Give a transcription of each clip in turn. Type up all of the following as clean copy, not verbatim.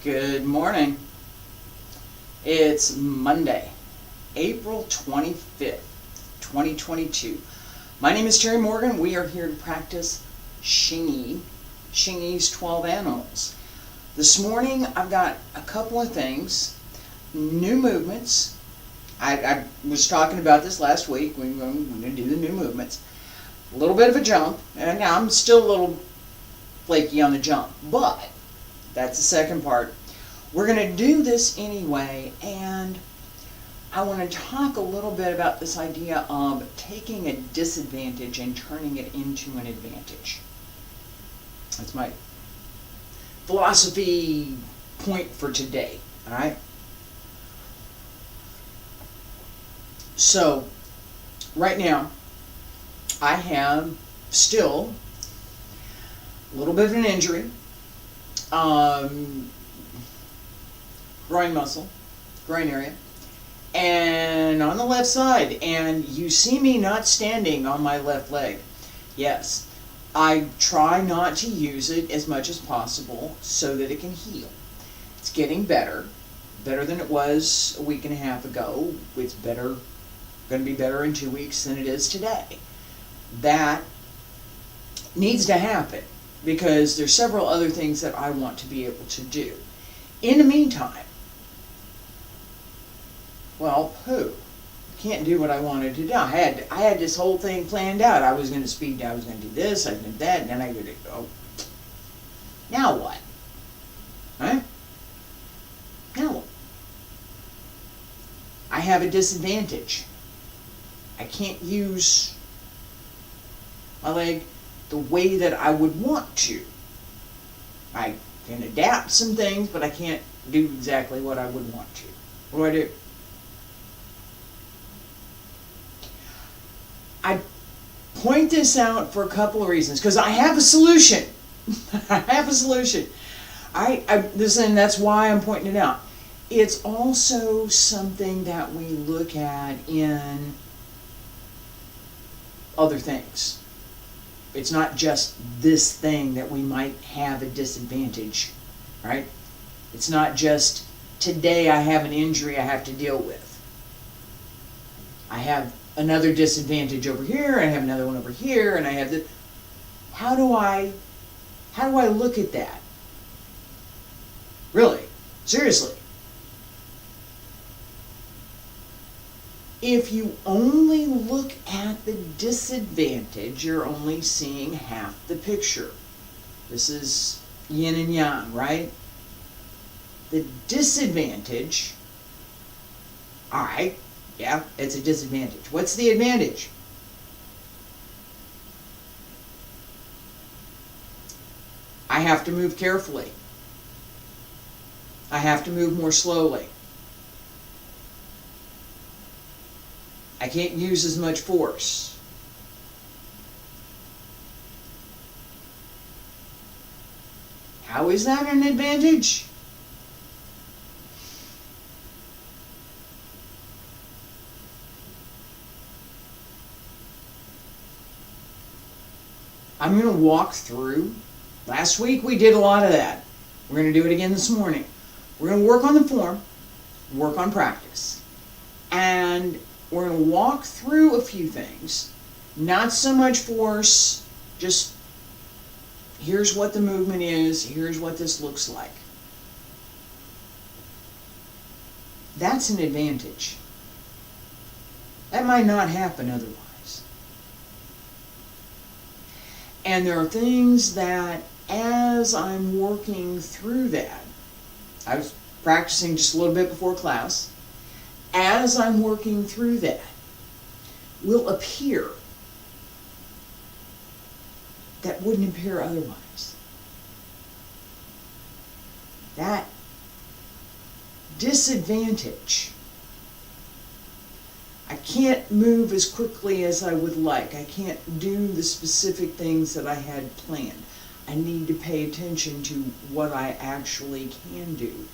Good morning. It's Monday, April 25th, 2022. My name is Terry Morgan. We are here to practice Xingyi's 12 Animals. This morning I've got a couple of things, new movements. I was talking about this last week. We're going to do the new movements. A little bit of a jump, and I'm still a little flaky on the jump, but that's the second part. We're going to do this anyway, and I want to talk a little bit about this idea of taking a disadvantage and turning it into an advantage. That's my philosophy point for today, all right? So, right now, I have still a little bit of an injury. Groin muscle, groin area, and on the left side, and you see me not standing on my left leg. Yes, I try not to use it as much as possible so that it can heal. It's getting better than it was a week and a half ago. It's going to be better in 2 weeks than it is today. That needs to happen because there's several other things that I want to be able to do. In the meantime, well, can't do what I wanted to do. I had this whole thing planned out. I was going to speed down, I was going to do this, I was going to do that, and then I would go. Now what? Huh? Now what? I have a disadvantage. I can't use my leg the way that I would want to. I can adapt some things, but I can't do exactly what I would want to. What do? I point this out for a couple of reasons, because I have a solution. I have a solution. And that's why I'm pointing it out. It's also something that we look at in other things. It's not just this thing that we might have a disadvantage, right? It's not just today I have an injury I have to deal with. I have another disadvantage over here, and I have another one over here, and I have the. How do I look at that? Really? Seriously. If you only look at the disadvantage, you're only seeing half the picture. This is yin and yang, right? The disadvantage, all right, yeah, it's a disadvantage. What's the advantage? I have to move carefully. I have to move more slowly. I can't use as much force. How is that an advantage? I'm going to walk through. Last week we did a lot of that. We're going to do it again this morning. We're going to work on the form, work on practice, and we're going to walk through a few things. Not so much force, just here's what the movement is, here's what this looks like. That's an advantage. That might not happen otherwise. And there are things that, as I'm working through that, I was practicing just a little bit before class, as I'm working through that, will appear that wouldn't appear otherwise. That disadvantage. I can't move as quickly as I would like. I can't do the specific things that I had planned. I need to pay attention to what I actually can do.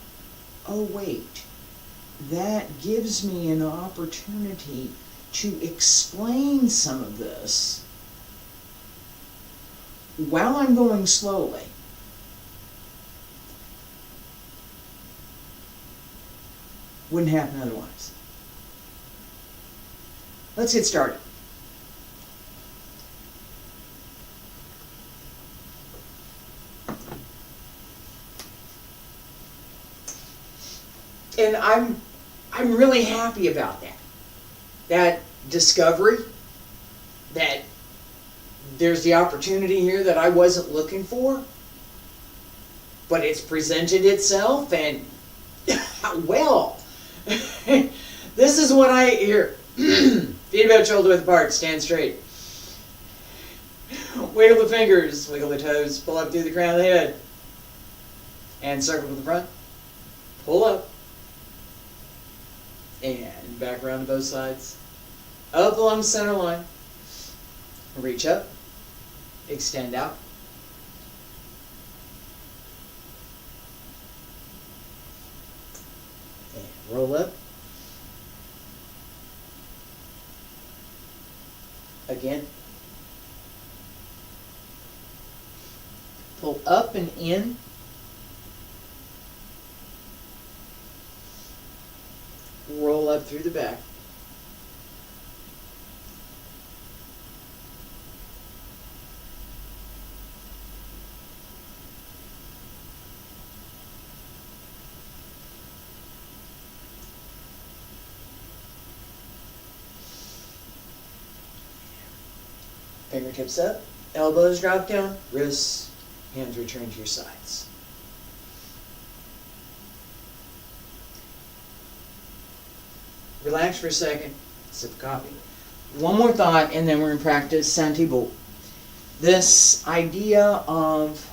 Oh, wait. That gives me an opportunity to explain some of this while I'm going slowly. Wouldn't happen otherwise. Let's get started. And I'm really happy about that. That discovery, that there's the opportunity here that I wasn't looking for, but it's presented itself, and well, this is what I hear. Feet about shoulder width apart, stand straight. Wiggle the fingers, wiggle the toes, pull up through the crown of the head, and circle to the front. Pull up, and back around to both sides. Up along the center line. Reach up, extend out. And roll up. Again. Pull up and in. Roll up through the back. Fingertips up, elbows drop down, wrists, hands return to your sides. Relax for a second, sip of coffee. One more thought, and then we're in practice Santibo. This idea of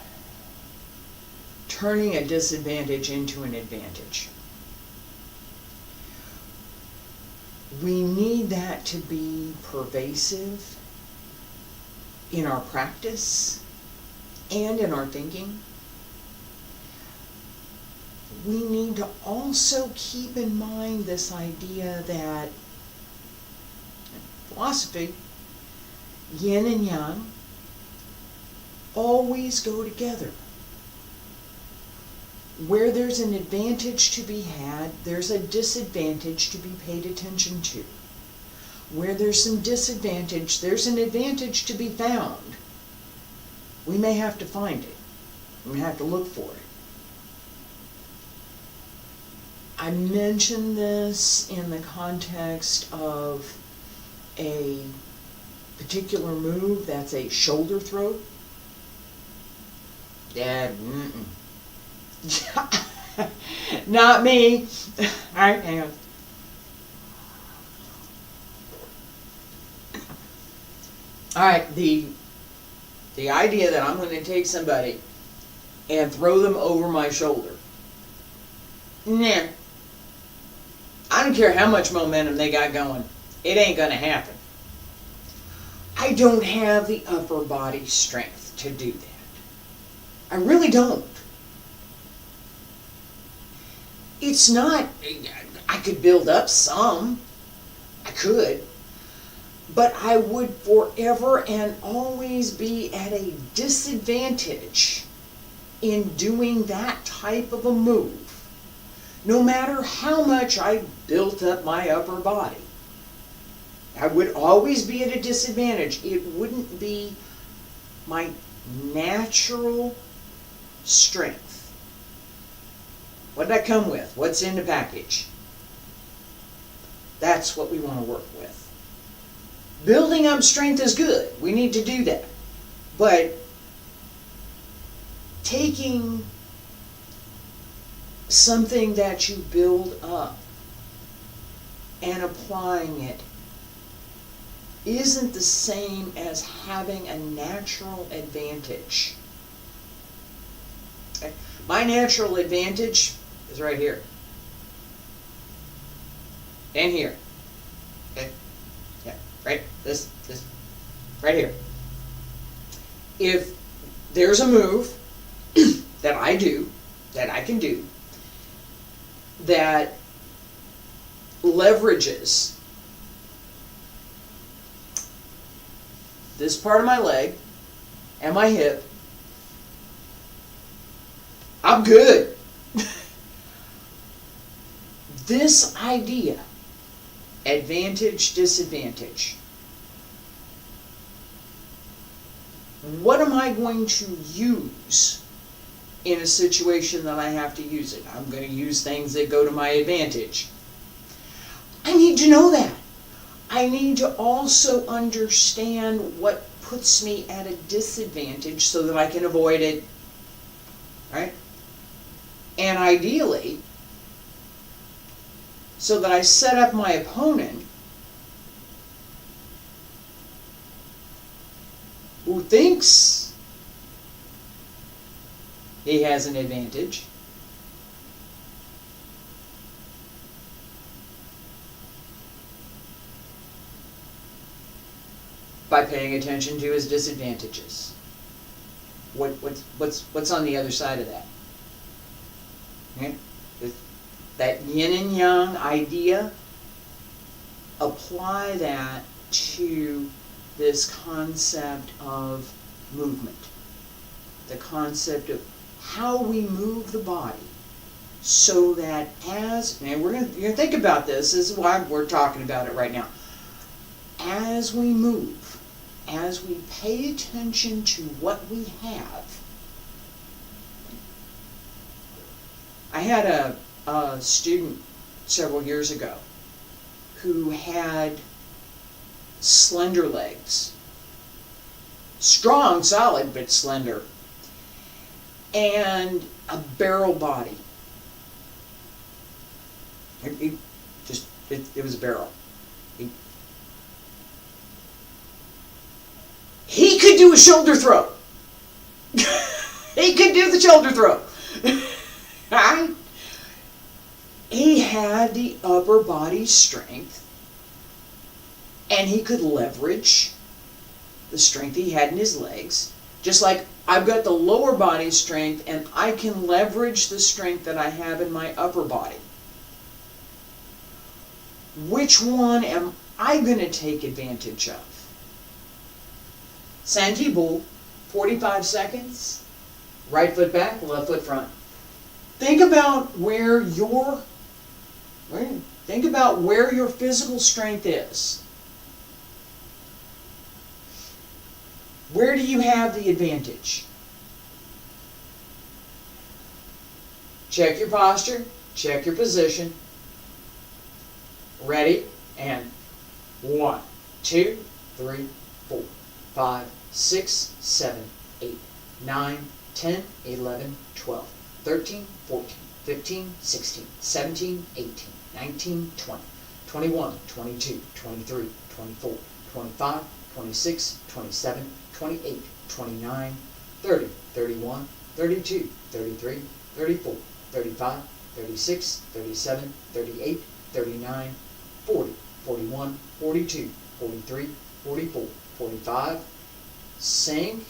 turning a disadvantage into an advantage. We need that to be pervasive in our practice and in our thinking. We need to also keep in mind this idea that philosophy, yin and yang, always go together. Where there's an advantage to be had, there's a disadvantage to be paid attention to. Where there's some disadvantage, there's an advantage to be found. We may have to find it. We may have to look for it. I mention this in the context of a particular move that's a shoulder throw. Dad, not me. All right, hang on. All right, the idea that I'm going to take somebody and throw them over my shoulder. Nah. I don't care how much momentum they got going. It ain't going to happen. I don't have the upper body strength to do that. I really don't. It's not, I could build up some. I could. But I would forever and always be at a disadvantage in doing that type of a move, no matter how much I built up my upper body. I would always be at a disadvantage. It wouldn't be my natural strength. What did that come with? What's in the package? That's what we want to work with. Building up strength is good. We need to do that. But taking something that you build up and applying it isn't the same as having a natural advantage. Okay? My natural advantage is right here. And here. Okay? Yeah, right? This, right here. If there's a move that I do, that I can do, that leverages this part of my leg and my hip, I'm good. This idea, advantage, disadvantage, what am I going to use in a situation that I have to use it? I'm going to use things that go to my advantage. I need to know that. I need to also understand what puts me at a disadvantage so that I can avoid it, right? And ideally, so that I set up my opponent who thinks he has an advantage, by paying attention to his disadvantages. What's on the other side of that? Okay? That yin and yang idea, apply that to this concept of movement. The concept of how we move the body so that and you're going to think about this is why we're talking about it right now. As we move, as we pay attention to what we have. I had a student several years ago who had slender legs. Strong, solid, but slender. And a barrel body. It was a barrel. He could do a shoulder throw. He could do the shoulder throw. He had the upper body strength, and he could leverage the strength he had in his legs, just like I've got the lower body strength, and I can leverage the strength that I have in my upper body. Which one am I going to take advantage of? Sanji Bu, 45 seconds, right foot back, left foot front. Think about where your physical strength is. Where do you have the advantage? Check your posture, check your position. Ready? And 1, 2, 3, 4, 5, 6, 7, 8, 9, 10, 11, 12, 13, 14, 15, 16, 17, 18, 19, 20, 21, 22, 23, 24, 25, 26, 27, 28, 29, 30, 31, 32, 33, 34, 35, 36, 37, 38, 39, 40, 41, 42, 43, 44, 45, sink,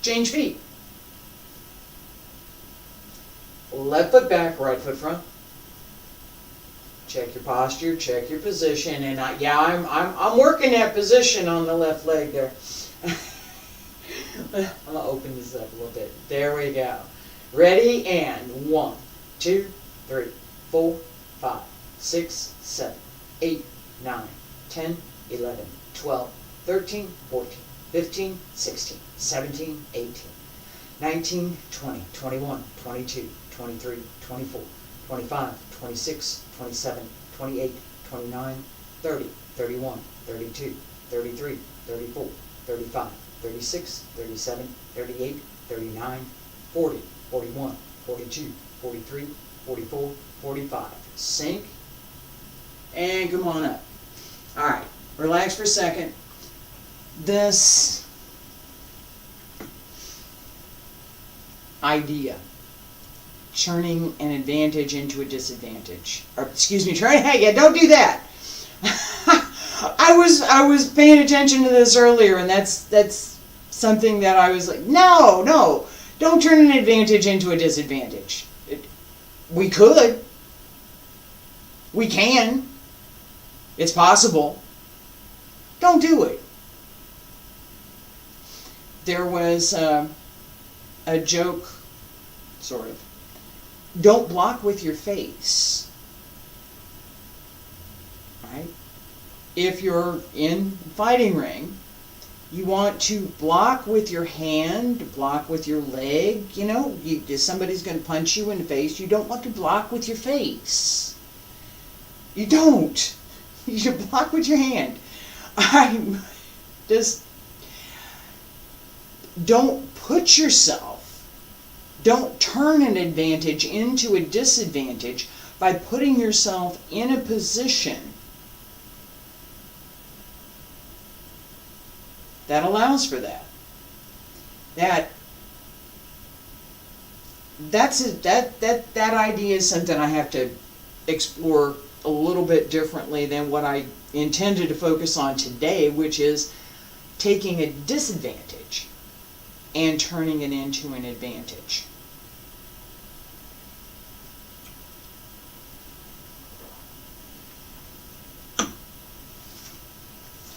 change feet. Left foot back, right foot front. Check your posture, check your position, and I'm working that position on the left leg there. I'm gonna open this up a little bit. There we go. Ready, and 1, 2, 3, 4, 5, 6, 7, 8, 9, 10, 11, 12, 13, 14, 15, 16, 17, 18, 19, 20, 21, 22, 23, 24, 25, 26, 27, 28, 29, 30, 31, 32, 33, 34, 35, 36, 37, 38, 39, 40, 41, 42, 43, 44, 45. Sink. And come on up. Alright, relax for a second. This idea, turning an advantage into a disadvantage. Or, excuse me, yeah, don't do that. I was paying attention to this earlier, and that's something that I was like, no, don't turn an advantage into a disadvantage. We could. We can. It's possible. Don't do it. There was a joke, sort of, Don't block with your face, right? If you're in fighting ring, you want to block with your hand, block with your leg. If somebody's going to punch you in the face, you don't want to block with your face. You don't. You should block with your hand. Don't put yourself, don't turn an advantage into a disadvantage by putting yourself in a position that allows for that. That idea is something I have to explore a little bit differently than what I intended to focus on today, which is taking a disadvantage and turning it into an advantage.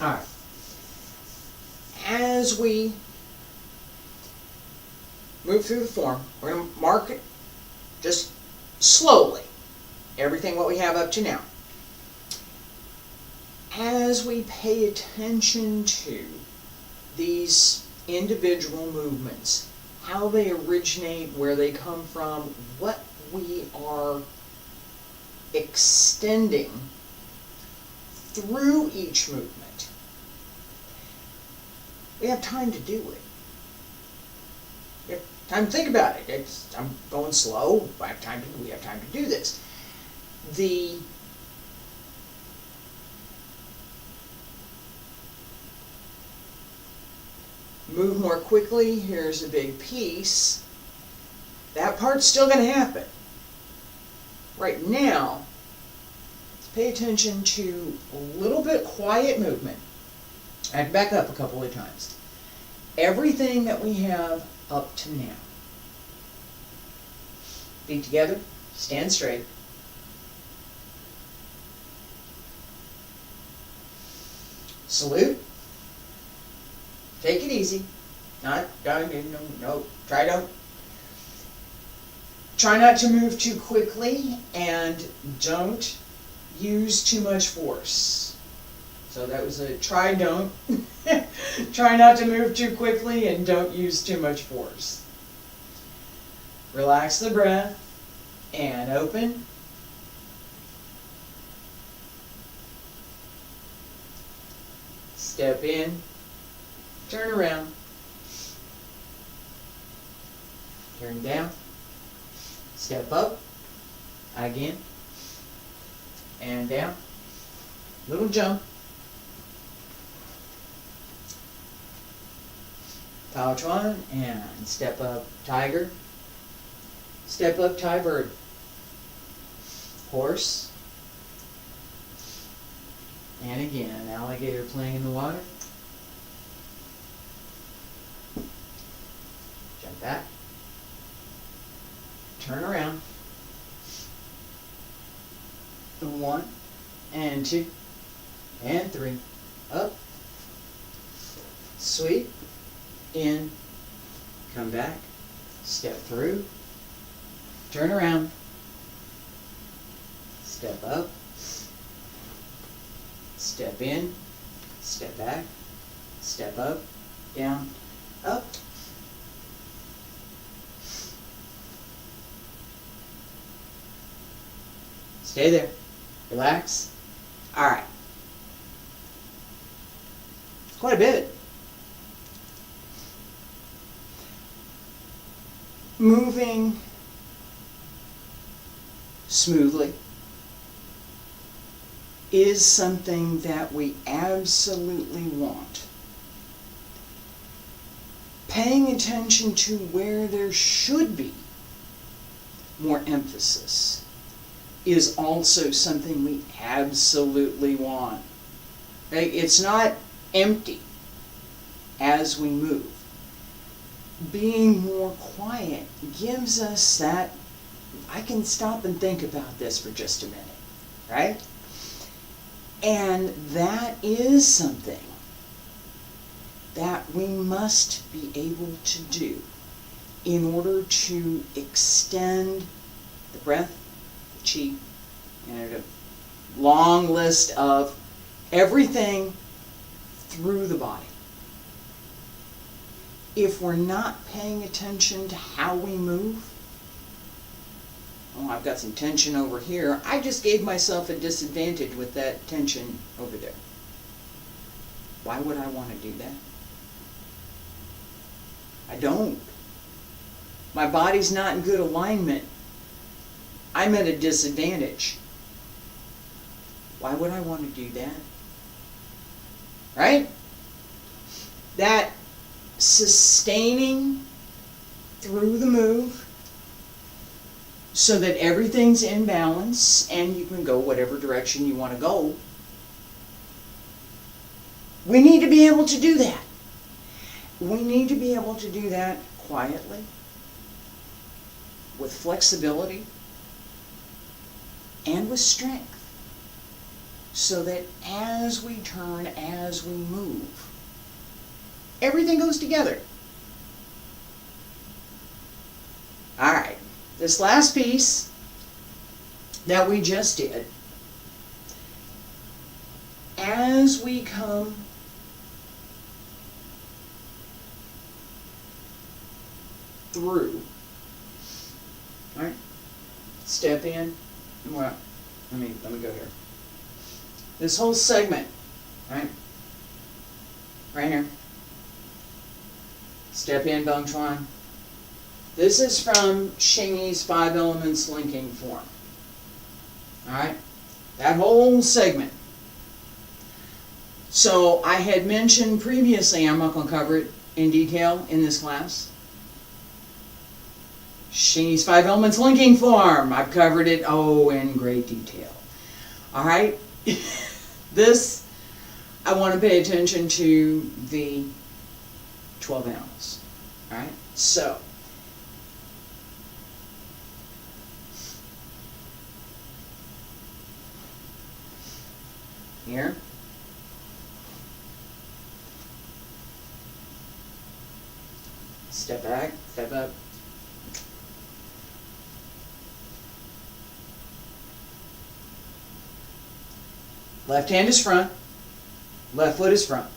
All right. As we move through the form, we're going to mark it just slowly, everything what we have up to now. As we pay attention to these individual movements, how they originate, where they come from, what we are extending through each movement, we have time to do it. We have time to think about it. I'm going slow. We have time to do this. The move more quickly, here's a big piece. That part's still going to happen. Right now, let's pay attention to a little bit quiet movement. I have to back up a couple of times. Everything that we have up to now. Feet together, stand straight. Salute. Take it easy. Try not to move too quickly, and don't use too much force. So that was a try don't. Try not to move too quickly and don't use too much force. Relax the breath and open. Step in. Turn around. Turn down. Step up. Again. And down. Little jump. Tao Chuan and step up tiger. Step up Thai bird. Horse. And again, an alligator playing in the water. Jump back. Turn around. 1 and 2 and 3. Up. Sweep. In. Come back. Step through. Turn around. Step up. Step in. Step back. Step up. Down. Up. Stay there. Relax. All right. It's quite a bit. Moving smoothly is something that we absolutely want. Paying attention to where there should be more emphasis is also something we absolutely want. It's not empty as we move. Being more quiet gives us that, I can stop and think about this for just a minute, right? And that is something that we must be able to do in order to extend the breath, the qi, and a long list of everything through the body. If we're not paying attention to how we move, oh, I've got some tension over here. I just gave myself a disadvantage with that tension over there. Why would I want to do that? I don't. My body's not in good alignment. I'm at a disadvantage. Why would I want to do that? Right? That sustaining through the move so that everything's in balance and you can go whatever direction you want to go. We need to be able to do that. We need to be able to do that quietly, with flexibility, and with strength, so that as we turn, as we move, everything goes together. All right, this last piece that we just did, as we come through, all right, step in, well, let me go here. This whole segment, right here, step in, Bung Chuan. This is from Xingyi's 5 Elements linking form. All right, that whole segment. So I had mentioned previously, I'm not going to cover it in detail in this class, Xingyi's 5 Elements linking form. I've covered it, in great detail. All right, this, I want to pay attention to the 12 animals. All right, so here, step back, step up. Left hand is front, left foot is front.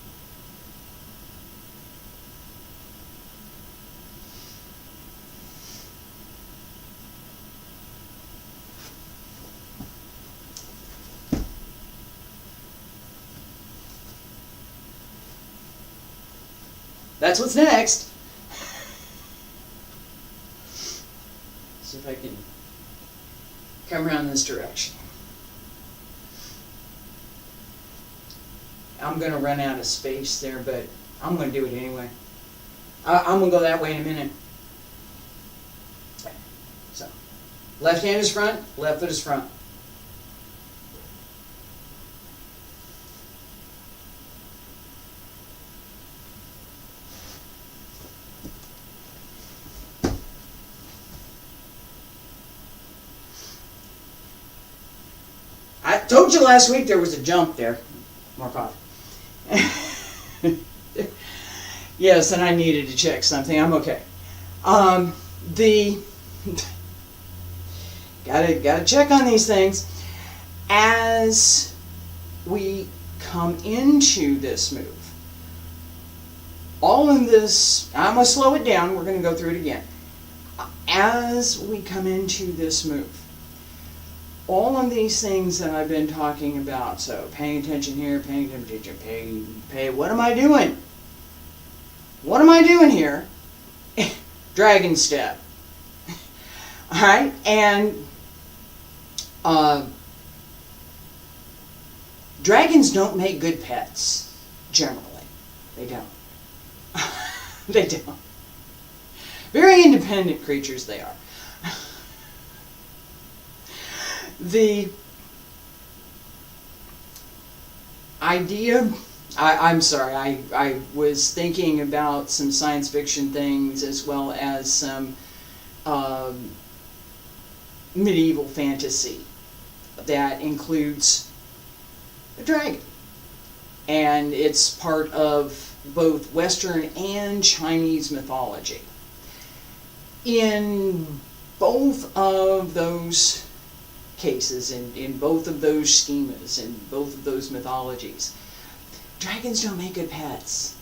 That's what's next. See if I can come around this direction. I'm going to run out of space there, but I'm going to do it anyway. I'm going to go that way in a minute. So, left hand is front, left foot is front. I told you last week there was a jump there. More coffee. Yes, and I needed to check something. I'm okay. Gotta check on these things. As we come into this move, all in this, I'm going to slow it down. We're going to go through it again. As we come into this move, all of these things that I've been talking about, so paying attention here, paying attention, pay, what am I doing? What am I doing here? Dragon step. All right, and dragons don't make good pets, generally. They don't. They don't. Very independent creatures they are. The idea, I'm sorry, I was thinking about some science fiction things as well as some medieval fantasy that includes a dragon. And it's part of both Western and Chinese mythology. In both of those cases, in both of those schemas, in both of those mythologies, dragons don't make good pets.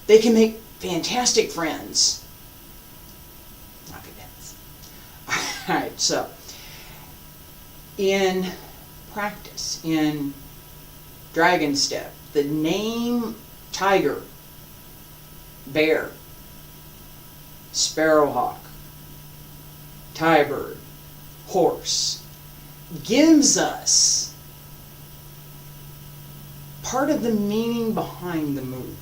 They can make fantastic friends. Not good pets. Alright, so in practice, in dragon step, the name tiger, bear, sparrowhawk, tie-bird, horse, gives us part of the meaning behind the move.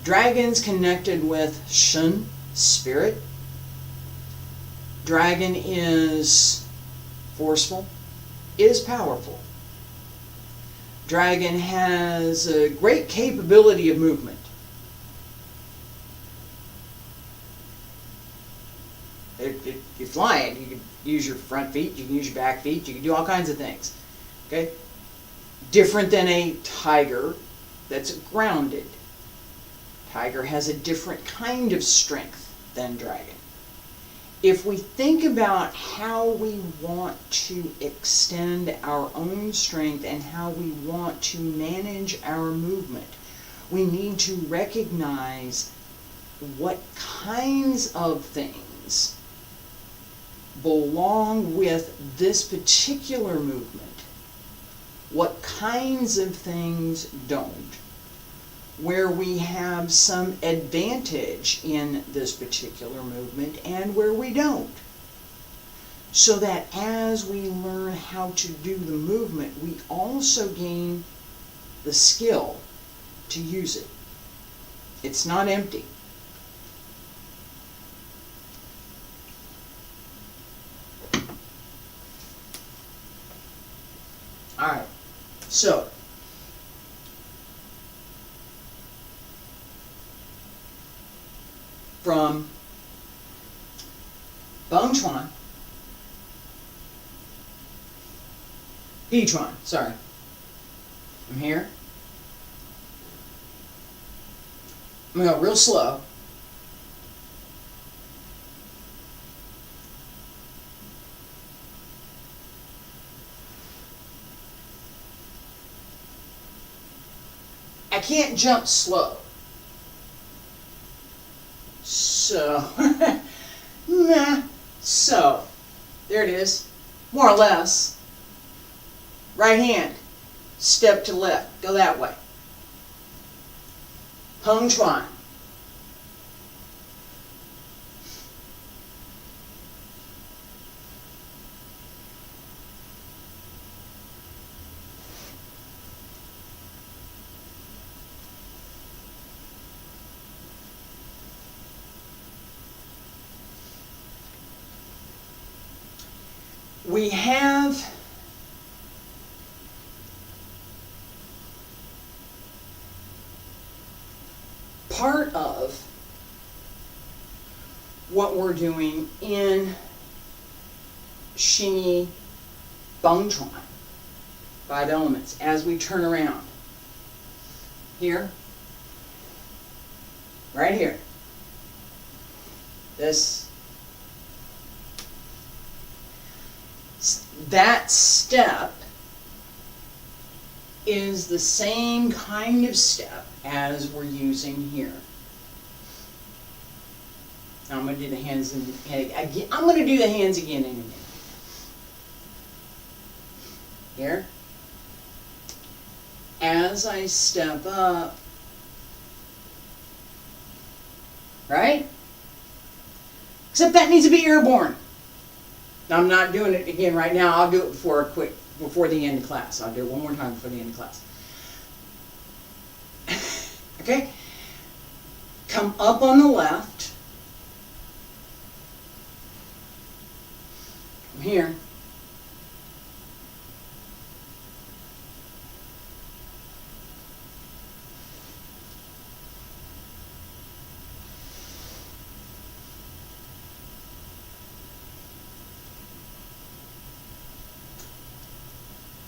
Dragons connected with Shun, spirit. Dragon is forceful, is powerful. Dragon has a great capability of movement. You're flying. You can use your front feet, you can use your back feet, you can do all kinds of things. Okay? Different than a tiger that's grounded. Tiger has a different kind of strength than dragon. If we think about how we want to extend our own strength and how we want to manage our movement, we need to recognize what kinds of things belong with this particular movement, what kinds of things don't, where we have some advantage in this particular movement and where we don't, so that as we learn how to do the movement, we also gain the skill to use it. It's not empty. All right, so from Bongchuan, Yichuan, sorry, I'm here. I'm going to go real slow. I can't jump slow. So, nah. So, there it is. More or less. Right hand. Step to left. Go that way. Hung Chuan. We have part of what we're doing in Xingyi Twelve 5 elements as we turn around. Here, right here. That step is the same kind of step as we're using here. Now I'm going to do the hands again. I'm going to do the hands again in a minute. Here. As I step up, right? Except that needs to be airborne. Now, I'm not doing it again right now. I'll do it before the end of class. I'll do it one more time before the end of class. Okay? Come up on the left. From here.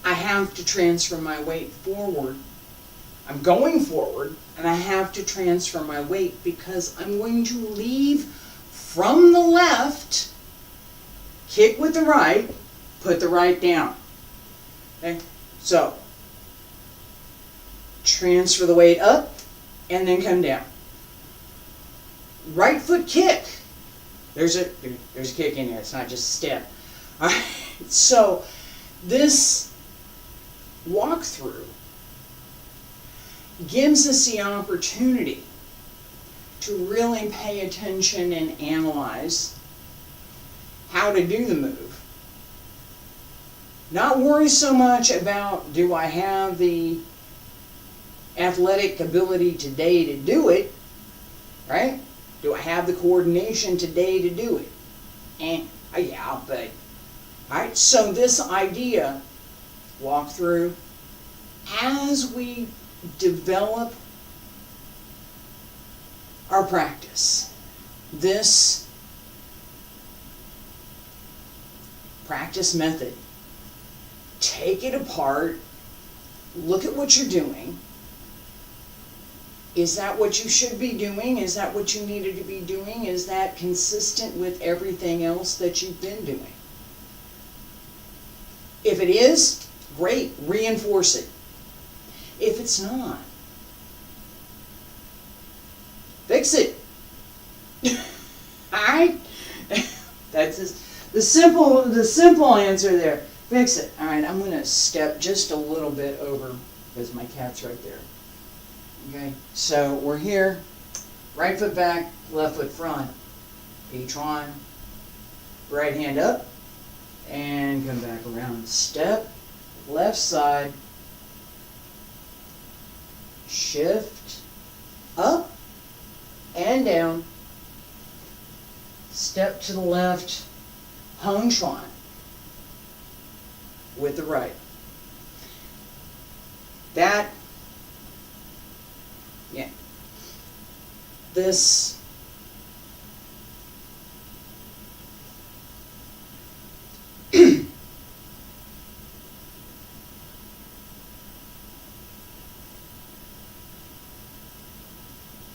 I have to transfer my weight forward. I'm going forward, and I have to transfer my weight because I'm going to leave from the left, kick with the right, put the right down. Okay? So, transfer the weight up, and then come down. Right foot kick. There's a kick in there. It's not just a step. All right. So, this walk-through gives us the opportunity to really pay attention and analyze how to do the move. Not worry so much about, do I have the athletic ability today to do it, right? Do I have the coordination today to do it? Yeah, but, all right, so this idea, walk through, as we develop our practice, this practice method, take it apart, look at what you're doing. Is that what you should be doing? Is that what you needed to be doing? Is that consistent with everything else that you've been doing? If it is, great, reinforce it. If it's not, fix it. Alright? That's the simple answer there. Fix it. Alright, I'm going to step just a little bit over because my cat's right there. Okay, so we're here, right foot back, left foot front, each one, right hand up, and come back around. Step, left side, shift, up, and down, step to the left, hung chuan, with the right. That, yeah, this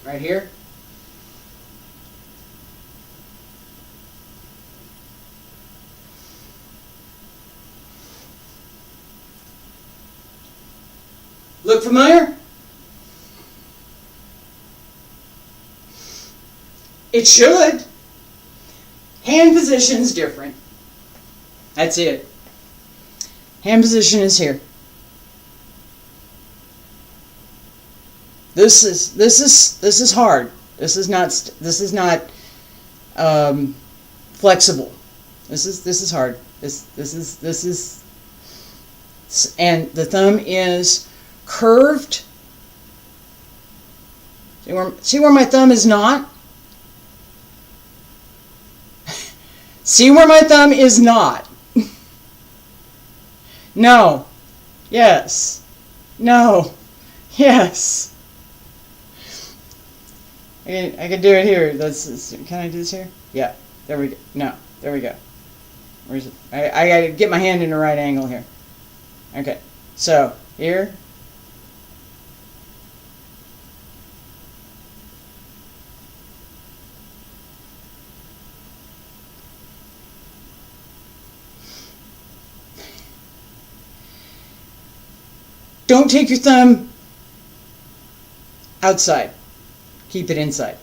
right here, look familiar? It should. Hand position's different. That's it. Hand position is here. This is hard. This is not flexible. This is hard. This is, and the thumb is curved. See where my thumb is not? See where my thumb is not? No. Yes. No. Yes. I can do it here. Can I do this here? Yeah. There we go. No. There we go. Where's it? I gotta get my hand in the right angle here. Okay. So, here. Don't take your thumb outside. Keep it inside.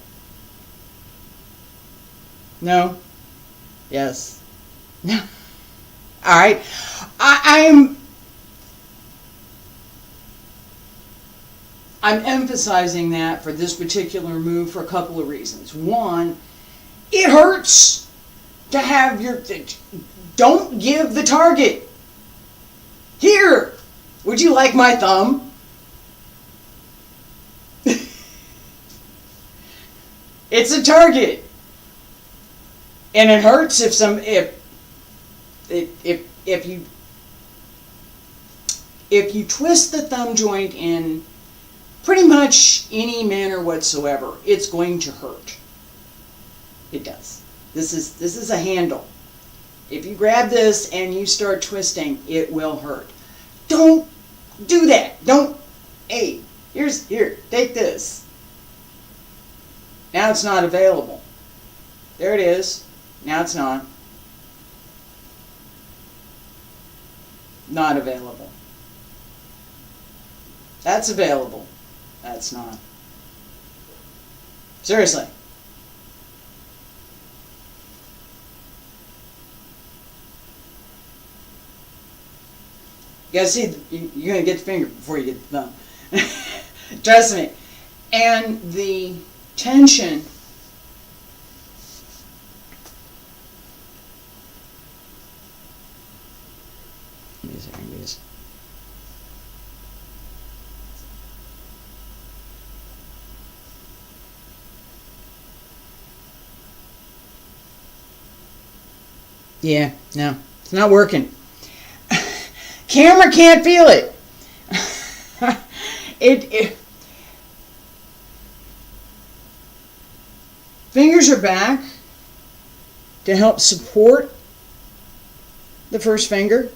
No? Yes. No. All right. I'm emphasizing that for this particular move for a couple of reasons. One, it hurts to have your... Don't give the target. Here. Would you like my thumb? It's a target. And it hurts if you twist the thumb joint in pretty much any manner whatsoever, it's going to hurt. It does. This is a handle. If you grab this and you start twisting, it will hurt. Don't do that. Don't. Hey, here, take this. Now it's not available. There it is. Now it's not. Not available. That's available. That's not. Seriously. You gotta see, you're gonna get the finger before you get the thumb. Trust me. And the tension yeah, no, it's not working. Camera can't feel it. it. Fingers are back to help support the first finger.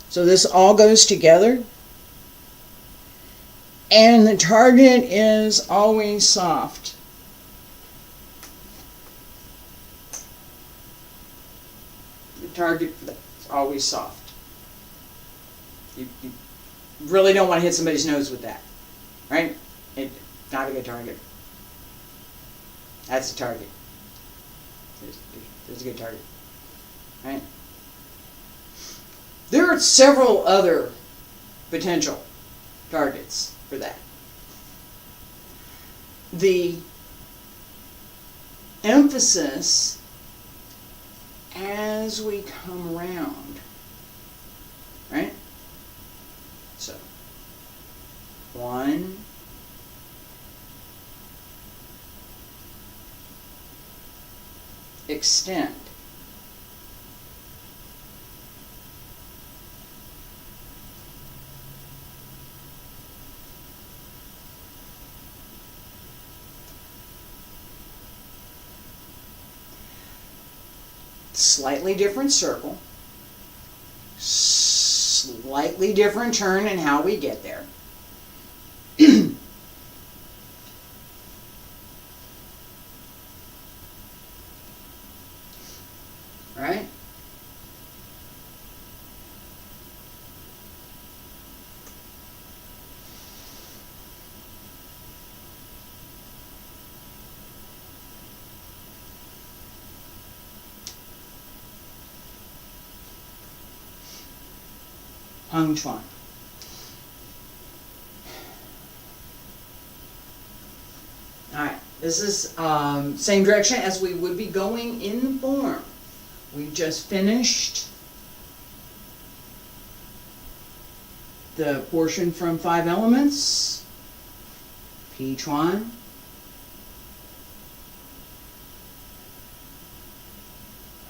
So this all goes together. And the target is always soft. The target is always soft. You really don't want to hit somebody's nose with that, right? Not a good target. That's a target. There's a good target, right? There are several other potential targets for that. The emphasis as we come around, right? So, 1, extend. Slightly different circle, slightly different turn in how we get there. Right? Hung Chuan. Alright, this is same direction as we would be going in form. We just finished the portion from 5 elements. Pi Chuan.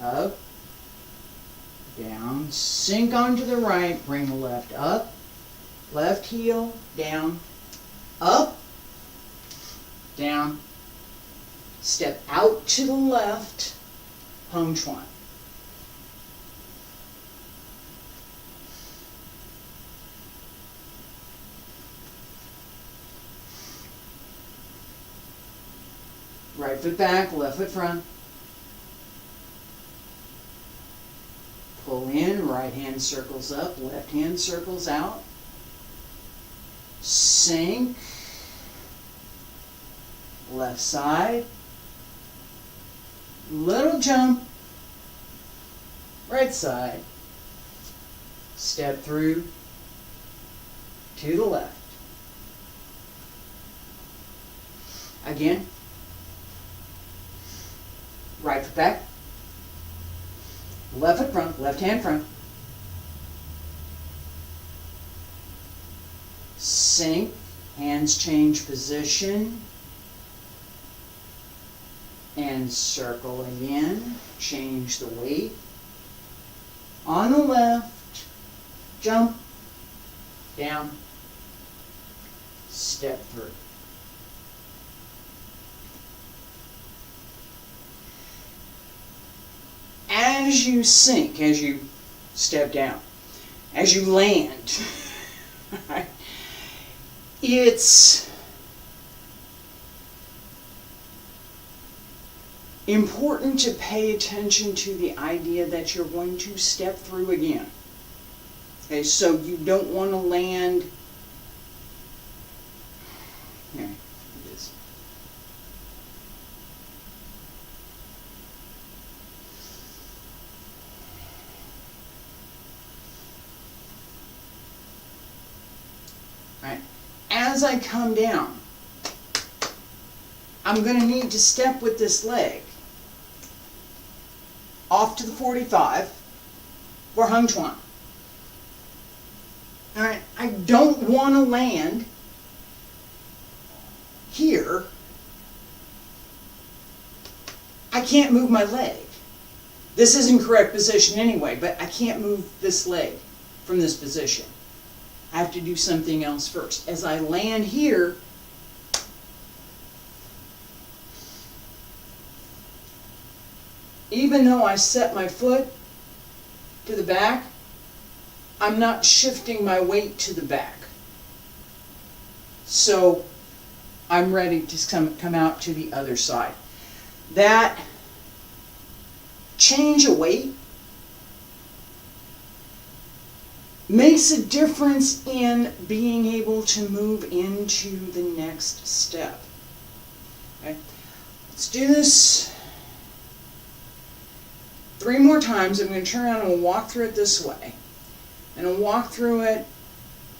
Up. Down, sink onto the right, bring the left up, left heel, down, up, down, step out to the left, Hung Chuan. Right foot back, left foot front. Pull in, right hand circles up, left hand circles out. Sink. Left side. Little jump. Right side. Step through to the left. Again. Right foot back. Left foot front, left hand front. Sink, hands change position. And circle again, change the weight. On the left, jump, down, step through. As you sink, as you step down, as you land, Important to pay attention to the idea that you're going to step through again. Okay, so you don't want to land here. It is. All right. As I come down, I'm going to need to step with this leg off to the 45 for hung chuan. All right, I don't want to land here. I can't move my leg. This isn't correct position anyway, but I can't move this leg from this position. I have to do something else first. As I land here, even though I set my foot to the back, I'm not shifting my weight to the back. So I'm ready to come out to the other side. That change of weight makes a difference in being able to move into the next step. Okay? Let's do this 3 more times. I'm going to turn around and walk through it this way. And I'll walk through it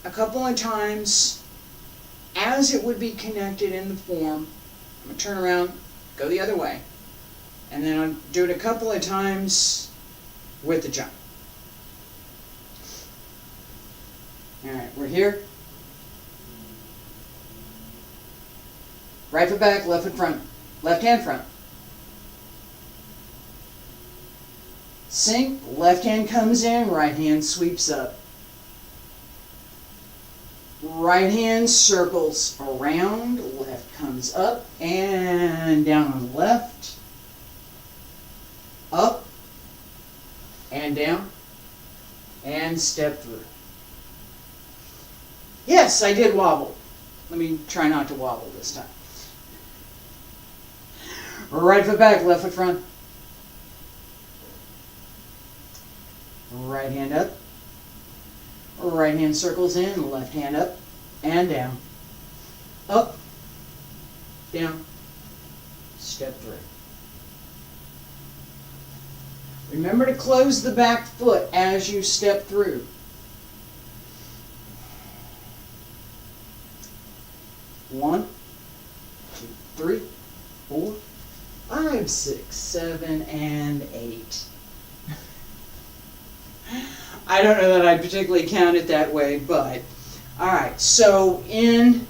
a couple of times as it would be connected in the form. I'm going to turn around, go the other way, and then I'll do it a couple of times with the jump. Alright, we're here. Right foot back, left foot front. Left hand front. Sink, left hand comes in, right hand sweeps up. Right hand circles around, left comes up and down on the left. Up and down and step through. Yes, I did wobble. Let me try not to wobble this time. Right foot back, left foot front. Right hand up. Right hand circles in, left hand up and down. Up, down, step through. Remember to close the back foot as you step through. One, 2, 3, 4, 5, 6, 7, and 8. I don't know that I particularly count it that way, but alright, so in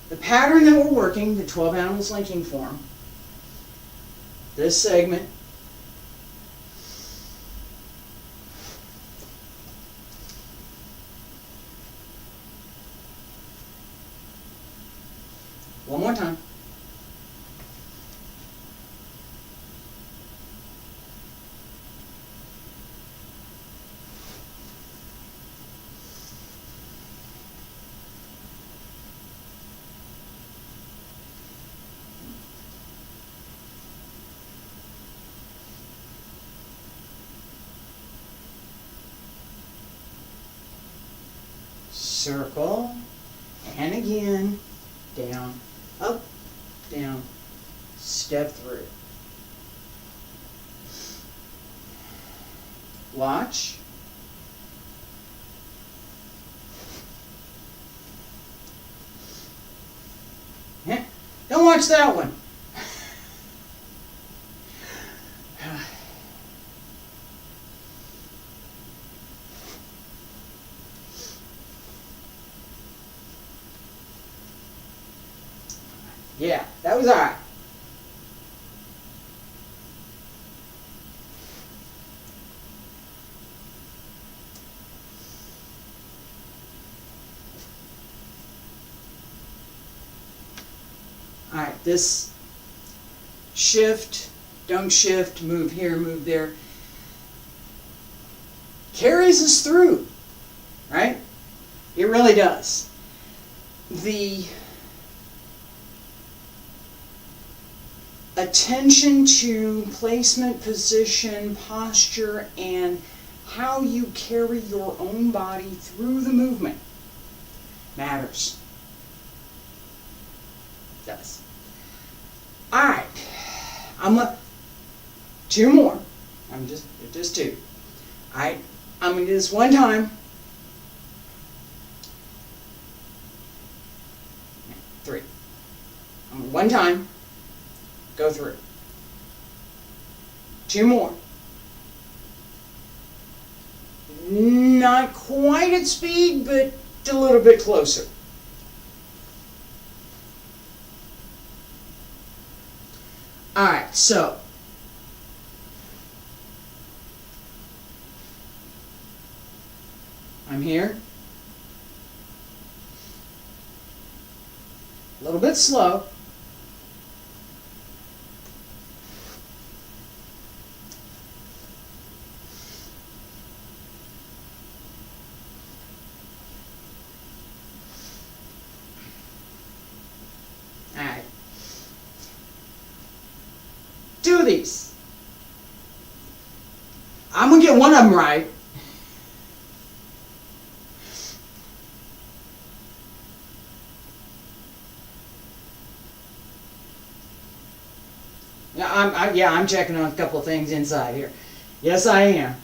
the pattern that we're working, the 12 Animals linking form, this segment one more time. Circle, and again, down, up, down, step through. Watch. Don't watch that one. Yeah, that was all right. All right, this shift, don't shift, move here, move there, carries us through, right? It really does. The attention to placement, position, posture, and how you carry your own body through the movement matters. It does. Alright. Two more. Just two. Alright. I'm going to do this one time. Three. One time. Go through. Two more. Not quite at speed, but a little bit closer. Alright, so I'm here. A little bit slow. Alright. Two of these. I'm going to get one of them right. I'm checking on a couple of things inside here. Yes, I am.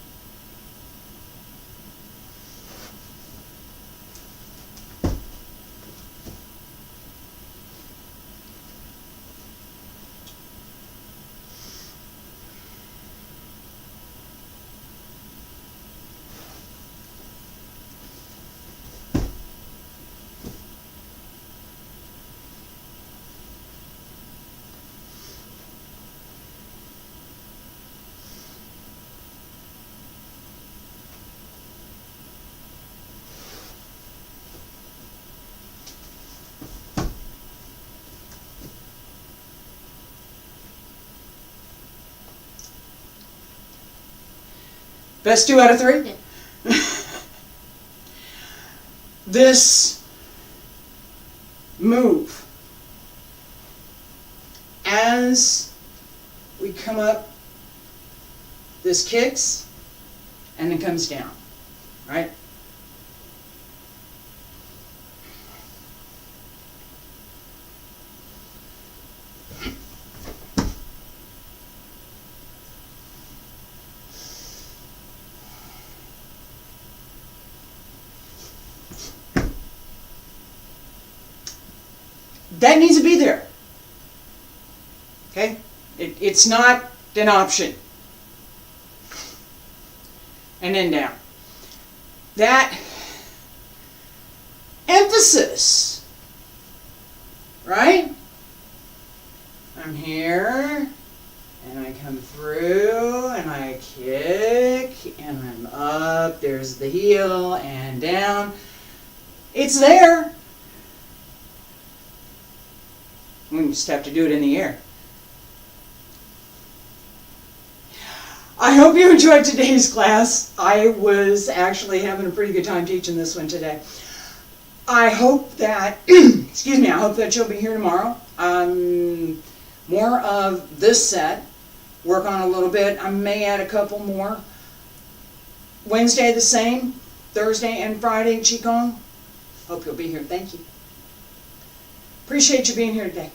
Best 2 out of 3? Yeah. This move, as we come up, this kicks and then comes down, right? That needs to be there. Okay? It's not an option. And then down. That emphasis, right? I'm here, and I come through, and I kick, and I'm up, there's the heel, and down. It's there. We just have to do it in the air. I hope you enjoyed today's class. I was actually having a pretty good time teaching this one today. I hope that, excuse me, I hope that you'll be here tomorrow. More of this set. Work on a little bit. I may add a couple more. Wednesday the same. Thursday and Friday Qigong. Hope you'll be here. Thank you. Appreciate you being here today.